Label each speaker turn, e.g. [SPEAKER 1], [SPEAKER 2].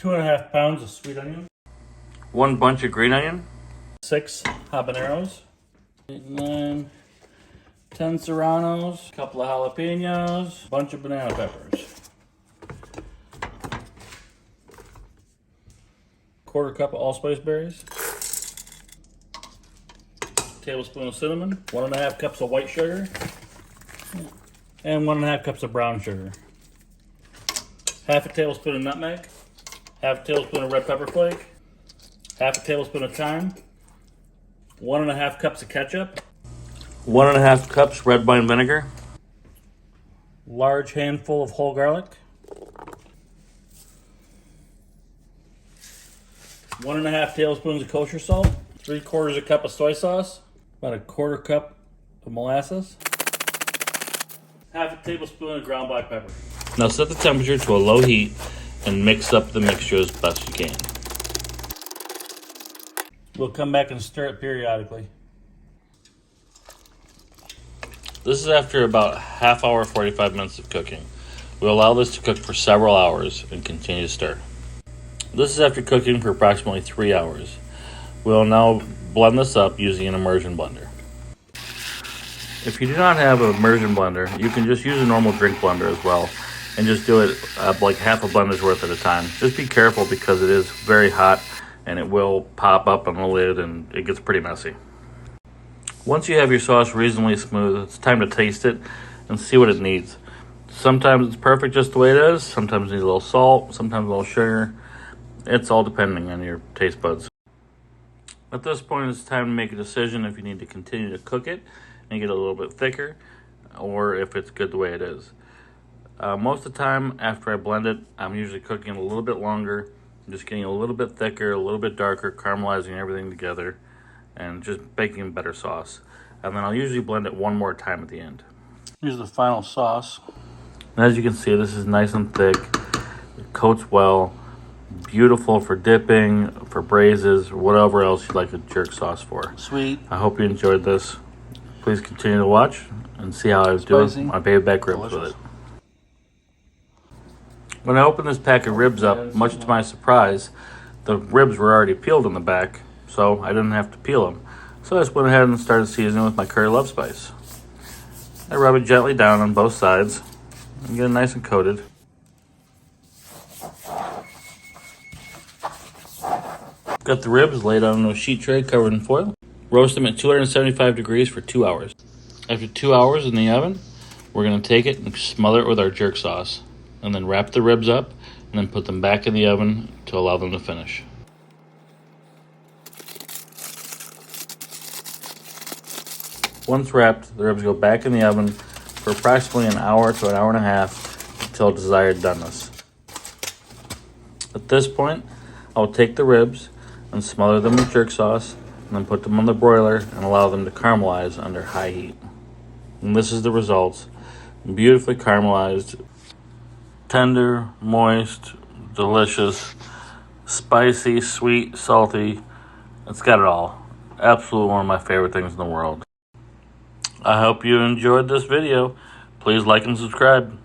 [SPEAKER 1] 2.5 pounds of sweet onion.
[SPEAKER 2] 1 bunch of green onion.
[SPEAKER 1] 6 habaneros. 8, 9, 10 serranos. A couple of jalapenos. A bunch of banana peppers. 1/4 cup of allspice berries. Tablespoon of cinnamon. 1.5 cups of white sugar. And 1.5 cups of brown sugar. 1/2 tablespoon of nutmeg. 1/2 tablespoon of red pepper flake. 1/2 tablespoon of thyme. 1.5 cups of ketchup.
[SPEAKER 2] 1.5 cups red wine vinegar.
[SPEAKER 1] Large handful of whole garlic. 1.5 tablespoons of kosher salt. 3/4 cup of soy sauce. About 1/4 cup of molasses. 1/2 tablespoon of ground black pepper.
[SPEAKER 2] Now set the temperature to a low heat and mix up the mixture as best you can.
[SPEAKER 1] We'll come back and stir it periodically.
[SPEAKER 2] This is after about half hour, 45 minutes of cooking. We'll allow this to cook for several hours and continue to stir. This is after cooking for approximately 3 hours. We'll now blend this up using an immersion blender. If you do not have an immersion blender, you can just use a normal drink blender as well and just do it like half a blender's worth at a time. Just be careful because it is very hot and it will pop up on the lid and it gets pretty messy. Once you have your sauce reasonably smooth, it's time to taste it and see what it needs. Sometimes it's perfect just the way it is, sometimes it needs a little salt, sometimes a little sugar. It's all depending on your taste buds. At this point, it's time to make a decision if you need to continue to cook it and get it a little bit thicker, or if it's good the way it is. Most of the time, after I blend it, I'm usually cooking it a little bit longer, just getting a little bit thicker, a little bit darker, caramelizing everything together, and just baking a better sauce. And then I'll usually blend it one more time at the end.
[SPEAKER 1] Here's the final sauce.
[SPEAKER 2] And as you can see, this is nice and thick. It coats well. Beautiful for dipping, for braises, or whatever else you'd like a jerk sauce for.
[SPEAKER 1] Sweet.
[SPEAKER 2] I hope you enjoyed this. Please continue to watch and see how I was doing my baby back ribs with it. When I opened this pack of ribs up, much to my surprise, the ribs were already peeled in the back, so I didn't have to peel them. So I just went ahead and started seasoning with my curry love spice. I rub it gently down on both sides and get it nice and coated. Got the ribs laid on a sheet tray covered in foil. Roast them at 275 degrees for 2 hours. After 2 hours in the oven, we're going to take it and smother it with our jerk sauce, and then wrap the ribs up and then put them back in the oven to allow them to finish. Once wrapped, the ribs go back in the oven for approximately an hour to an hour and a half until desired doneness. At this point, I'll take the ribs and smother them with jerk sauce, and then put them on the broiler and allow them to caramelize under high heat. And this is the results. Beautifully caramelized, tender, moist, delicious, spicy, sweet, salty. It's got it all. Absolutely one of my favorite things in the world. I hope you enjoyed this video. Please like and subscribe.